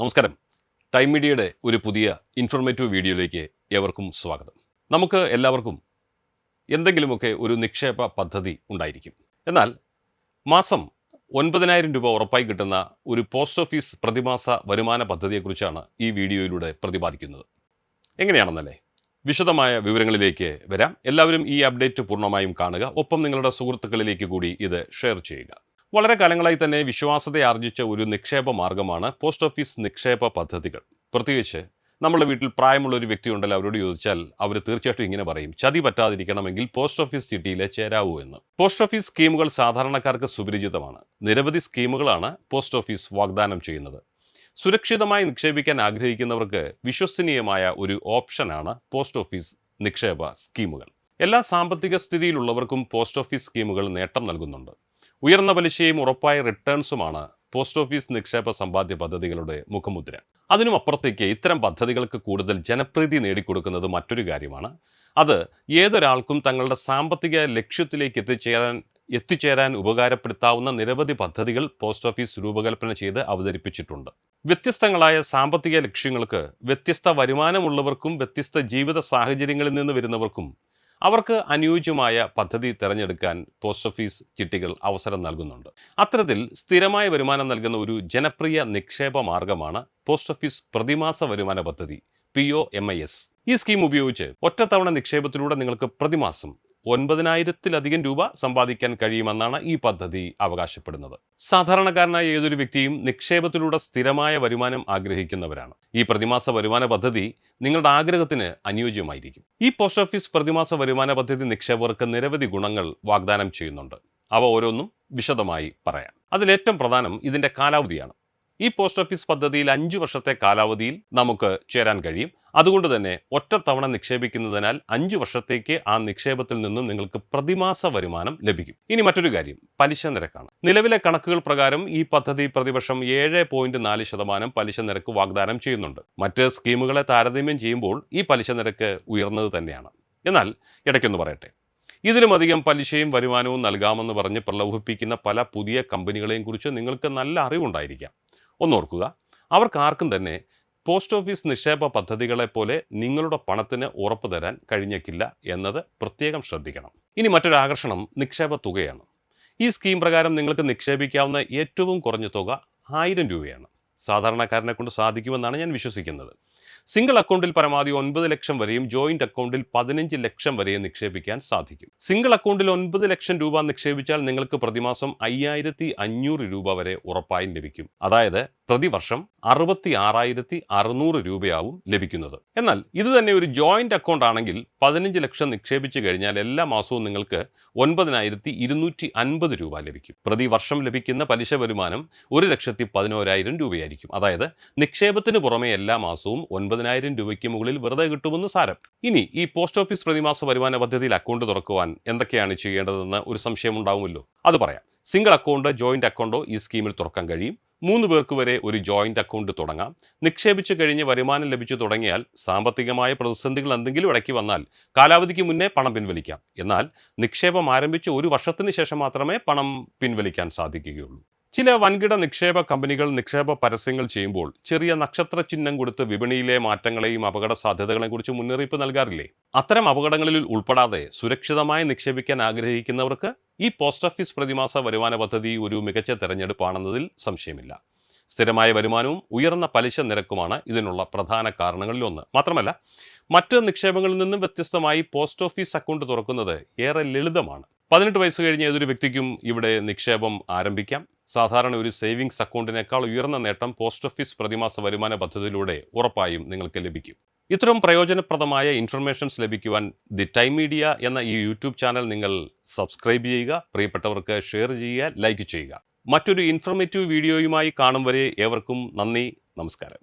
നമസ്കാരം. ടൈം മീഡിയയുടെ ഒരു പുതിയ ഇൻഫോർമേറ്റീവ് വീഡിയോയിലേക്ക് ഏവർക്കും സ്വാഗതം. നമുക്ക് എല്ലാവർക്കും എന്തെങ്കിലുമൊക്കെ ഒരു നിക്ഷേപ പദ്ധതി ഉണ്ടായിരിക്കും. എന്നാൽ മാസം 9,000 രൂപ ഉറപ്പായി കിട്ടുന്ന ഒരു പോസ്റ്റ് ഓഫീസ് പ്രതിമാസ വരുമാന പദ്ധതിയെക്കുറിച്ചാണ് ഈ വീഡിയോയിലൂടെ പ്രതിപാദിക്കുന്നത്. എങ്ങനെയാണെന്നല്ലേ? വിശദമായ വിവരങ്ങളിലേക്ക് വരാം. എല്ലാവരും ഈ അപ്ഡേറ്റ് പൂർണ്ണമായും കാണുക. ഒപ്പം നിങ്ങളുടെ സുഹൃത്തുക്കളിലേക്ക് കൂടി ഇത് ഷെയർ ചെയ്യുക. വളരെ കാലങ്ങളായി തന്നെ വിശ്വാസ്യത ആർജിച്ച ഒരു നിക്ഷേപ മാർഗമാണ് പോസ്റ്റ് ഓഫീസ് നിക്ഷേപ പദ്ധതികൾ. പ്രത്യേകിച്ച് നമ്മുടെ വീട്ടിൽ പ്രായമുള്ള ഒരു വ്യക്തി ഉണ്ടല്ലോ, അവരോട് ചോദിച്ചാൽ അവർ തീർച്ചയായിട്ടും ഇങ്ങനെ പറയും: ചതി പറ്റാതിരിക്കണമെങ്കിൽ പോസ്റ്റ് ഓഫീസ് ചിട്ടിയിലെ ചേരാവൂ എന്ന്. പോസ്റ്റ് ഓഫീസ് സ്കീമുകൾ സാധാരണക്കാർക്ക് സുപരിചിതമാണ്. നിരവധി സ്കീമുകളാണ് പോസ്റ്റ് ഓഫീസ് വാഗ്ദാനം ചെയ്യുന്നത്. സുരക്ഷിതമായി നിക്ഷേപിക്കാൻ ആഗ്രഹിക്കുന്നവർക്ക് വിശ്വസനീയമായ ഒരു ഓപ്ഷനാണ് പോസ്റ്റ് ഓഫീസ് നിക്ഷേപ സ്കീമുകൾ. എല്ലാ സാമ്പത്തിക സ്ഥിതിയിലുള്ളവർക്കും പോസ്റ്റ് ഓഫീസ് സ്കീമുകൾ നേട്ടം നൽകുന്നുണ്ട്. ഉയർന്ന പലിശയും ഉറപ്പായ റിട്ടേൺസുമാണ് പോസ്റ്റ് ഓഫീസ് നിക്ഷേപ സമ്പാദ്യ പദ്ധതികളുടെ മുഖമുദ്ര. അതിനും അപ്പുറത്തേക്ക് ഇത്തരം പദ്ധതികൾക്ക് കൂടുതൽ ജനപ്രീതി നേടിക്കൊടുക്കുന്നത് മറ്റൊരു കാര്യമാണ്. അത് ഏതൊരാൾക്കും തങ്ങളുടെ സാമ്പത്തിക ലക്ഷ്യത്തിലേക്ക് എത്തിച്ചേരാൻ ഉപകാരപ്പെടുത്താവുന്ന നിരവധി പദ്ധതികൾ പോസ്റ്റ് ഓഫീസ് രൂപകൽപ്പന ചെയ്ത് അവതരിപ്പിച്ചിട്ടുണ്ട്. വ്യത്യസ്തങ്ങളായ സാമ്പത്തിക ലക്ഷ്യങ്ങൾക്ക് വ്യത്യസ്ത വരുമാനമുള്ളവർക്കും വ്യത്യസ്ത ജീവിത സാഹചര്യങ്ങളിൽ നിന്ന് വരുന്നവർക്കും അവർക്ക് അനുയോജ്യമായ പദ്ധതി തിരഞ്ഞെടുക്കാൻ പോസ്റ്റ് ഓഫീസ് ചിട്ടികൾ അവസരം നൽകുന്നുണ്ട്. അത്തരത്തിൽ സ്ഥിരമായ വരുമാനം നൽകുന്ന ഒരു ജനപ്രിയ നിക്ഷേപ മാർഗമാണ് പോസ്റ്റ് ഓഫീസ് പ്രതിമാസ വരുമാന പദ്ധതി POMIS. ഈ സ്കീം ഉപയോഗിച്ച് ഒറ്റത്തവണ നിക്ഷേപത്തിലൂടെ നിങ്ങൾക്ക് പ്രതിമാസം 9,000-ലധികം രൂപ സമ്പാദിക്കാൻ കഴിയുമെന്നാണ് ഈ പദ്ധതി അവകാശപ്പെടുന്നത്. സാധാരണക്കാരനായ ഏതൊരു വ്യക്തിയും നിക്ഷേപത്തിലൂടെ സ്ഥിരമായ വരുമാനം ആഗ്രഹിക്കുന്നവരാണ്. ഈ പ്രതിമാസ വരുമാന പദ്ധതി നിങ്ങളുടെ ആഗ്രഹത്തിന് അനുയോജ്യമായിരിക്കും. ഈ പോസ്റ്റ് ഓഫീസ് പ്രതിമാസ വരുമാന പദ്ധതി നിക്ഷേപകർക്ക് നിരവധി ഗുണങ്ങൾ വാഗ്ദാനം ചെയ്യുന്നുണ്ട്. അവ ഓരോന്നും വിശദമായി പറയാം. അതിലേറ്റവും പ്രധാനം ഇതിൻ്റെ കാലാവധിയാണ്. ഈ പോസ്റ്റ് ഓഫീസ് പദ്ധതിയിൽ 5 വർഷത്തെ കാലാവധിയിൽ നമുക്ക് ചേരാൻ കഴിയും. അതുകൊണ്ട് തന്നെ ഒറ്റത്തവണ നിക്ഷേപിക്കുന്നതിനാൽ 5 വർഷത്തേക്ക് ആ നിക്ഷേപത്തിൽ നിന്നും നിങ്ങൾക്ക് പ്രതിമാസ വരുമാനം ലഭിക്കും. ഇനി മറ്റൊരു കാര്യം പലിശ നിരക്കാണ്. നിലവിലെ കണക്കുകൾ പ്രകാരം ഈ പദ്ധതി പ്രതിവർഷം 7.4% പലിശ നിരക്ക് വാഗ്ദാനം ചെയ്യുന്നുണ്ട്. മറ്റ് സ്കീമുകളെ താരതമ്യം ചെയ്യുമ്പോൾ ഈ പലിശ നിരക്ക് ഉയർന്നത് തന്നെയാണ്. എന്നാൽ ഇടയ്ക്കൊന്ന് പറയട്ടെ, ഇതിലും അധികം പലിശയും വരുമാനവും നൽകാമെന്ന് പറഞ്ഞ് പ്രലോഭിപ്പിക്കുന്ന പല പുതിയ കമ്പനികളെയും കുറിച്ച് നിങ്ങൾക്ക് നല്ല അറിവുണ്ടായിരിക്കാം. ഒന്നോർക്കുക, അവർക്കാർക്കും തന്നെ പോസ്റ്റ് ഓഫീസ് നിക്ഷേപ പദ്ധതികളെ പോലെ നിങ്ങളുടെ പണത്തിന് ഉറപ്പ് തരാൻ കഴിഞ്ഞേക്കില്ല എന്നത് പ്രത്യേകം ശ്രദ്ധിക്കണം. ഇനി മറ്റൊരു ആകർഷണം നിക്ഷേപ തുകയാണ്. ഈ സ്കീം പ്രകാരം നിങ്ങൾക്ക് നിക്ഷേപിക്കാവുന്ന ഏറ്റവും കുറഞ്ഞ തുക 1000 രൂപയാണ്. സാധാരണക്കാരനെ കൊണ്ട് സാധിക്കുമെന്നാണ് ഞാൻ വിശ്വസിക്കുന്നത്. സിംഗിൾ അക്കൗണ്ടിൽ പരമാവധി 9 ലക്ഷം വരെയും ജോയിന്റ് അക്കൗണ്ടിൽ 15 ലക്ഷം വരെയും നിക്ഷേപിക്കാൻ സാധിക്കും. സിംഗിൾ അക്കൗണ്ടിൽ 9 ലക്ഷം രൂപ നിക്ഷേപിച്ചാൽ നിങ്ങൾക്ക് പ്രതിമാസം 5,500 രൂപ വരെ ഉറപ്പായും ലഭിക്കും. അതായത് പ്രതിവർഷം 66,600 രൂപയാവും ലഭിക്കുന്നത്. എന്നാൽ ഇത് തന്നെ ഒരു ജോയിന്റ് അക്കൗണ്ട് ആണെങ്കിൽ 15 ലക്ഷം നിക്ഷേപിച്ചു കഴിഞ്ഞാൽ എല്ലാ മാസവും നിങ്ങൾക്ക് 9,250 രൂപ ലഭിക്കും. പ്രതിവർഷം ലഭിക്കുന്ന പലിശ വരുമാനം 1,11,000 രൂപയായിരിക്കും. അതായത് നിക്ഷേപത്തിന് പുറമെ എല്ലാ മാസവും 9,000 രൂപയ്ക്ക് മുകളിൽ വെറുതെ കിട്ടുമെന്ന് സാരം. ഇനി ഈ പോസ്റ്റ് ഓഫീസ് പ്രതിമാസ വരുമാന പദ്ധതിയിൽ അക്കൗണ്ട് തുറക്കുവാൻ എന്തൊക്കെയാണ് ചെയ്യേണ്ടതെന്ന് ഒരു സംശയം ഉണ്ടാവുമല്ലോ. അത് പറയാം. സിംഗിൾ അക്കൗണ്ട് ജോയിന്റ് അക്കൗണ്ടോ ഈ സ്കീമിൽ തുറക്കാൻ കഴിയും. 3 പേർക്ക് വരെ ഒരു ജോയിന്റ് അക്കൗണ്ട് തുടങ്ങാം. നിക്ഷേപിച്ചു കഴിഞ്ഞ് വരുമാനം ലഭിച്ചു തുടങ്ങിയാൽ സാമ്പത്തികമായ പ്രതിസന്ധികൾ എന്തെങ്കിലും ഇടയ്ക്ക് വന്നാൽ കാലാവധിക്ക് മുന്നേ പണം പിൻവലിക്കാം. എന്നാൽ നിക്ഷേപം ആരംഭിച്ച് 1 വർഷത്തിന് ശേഷം മാത്രമേ പണം പിൻവലിക്കാൻ സാധിക്കുകയുള്ളൂ. ചില വൻകിട നിക്ഷേപ കമ്പനികൾ നിക്ഷേപ പരസ്യങ്ങൾ ചെയ്യുമ്പോൾ ചെറിയ നക്ഷത്ര ചിഹ്നം കൊടുത്ത് വിപണിയിലെ മാറ്റങ്ങളെയും അപകട സാധ്യതകളെയും കുറിച്ച് മുന്നറിയിപ്പ് നൽകാറില്ലേ? അത്തരം അപകടങ്ങളിൽ ഉൾപ്പെടാതെ സുരക്ഷിതമായി നിക്ഷേപിക്കാൻ ആഗ്രഹിക്കുന്നവർക്ക് ഈ പോസ്റ്റ് ഓഫീസ് പ്രതിമാസ വരുമാന പദ്ധതി ഒരു മികച്ച തെരഞ്ഞെടുപ്പാണെന്നതിൽ സംശയമില്ല. സ്ഥിരമായ വരുമാനവും ഉയർന്ന പലിശ നിരക്കുമാണ് ഇതിനുള്ള പ്രധാന കാരണങ്ങളിലൊന്ന്. മാത്രമല്ല, മറ്റ് നിക്ഷേപങ്ങളിൽ നിന്നും വ്യത്യസ്തമായി പോസ്റ്റ് ഓഫീസ് അക്കൗണ്ട് തുറക്കുന്നത് ഏറെ ലളിതമാണ്. 18 വയസ്സ് കഴിഞ്ഞ ഏതൊരു വ്യക്തിക്കും ഇവിടെ നിക്ഷേപം ആരംഭിക്കാം. സാധാരണ ഒരു സേവിങ്സ് അക്കൗണ്ടിനേക്കാൾ ഉയർന്ന നേട്ടം പോസ്റ്റ് ഓഫീസ് പ്രതിമാസ വരുമാന പദ്ധതിയിലൂടെ ഉറപ്പായും നിങ്ങൾക്ക് ലഭിക്കും. ഇത്തരം പ്രയോജനപ്രദമായ ഇൻഫർമേഷൻസ് ലഭിക്കുവാൻ ദി ടൈം മീഡിയ എന്ന ഈ യൂട്യൂബ് ചാനൽ നിങ്ങൾ സബ്സ്ക്രൈബ് ചെയ്യുക. പ്രിയപ്പെട്ടവർക്ക് ഷെയർ ചെയ്യുക, ലൈക്ക് ചെയ്യുക. മറ്റൊരു ഇൻഫർമേറ്റീവ് വീഡിയോയുമായി കാണും വരെ ഏവർക്കും നന്ദി, നമസ്കാരം.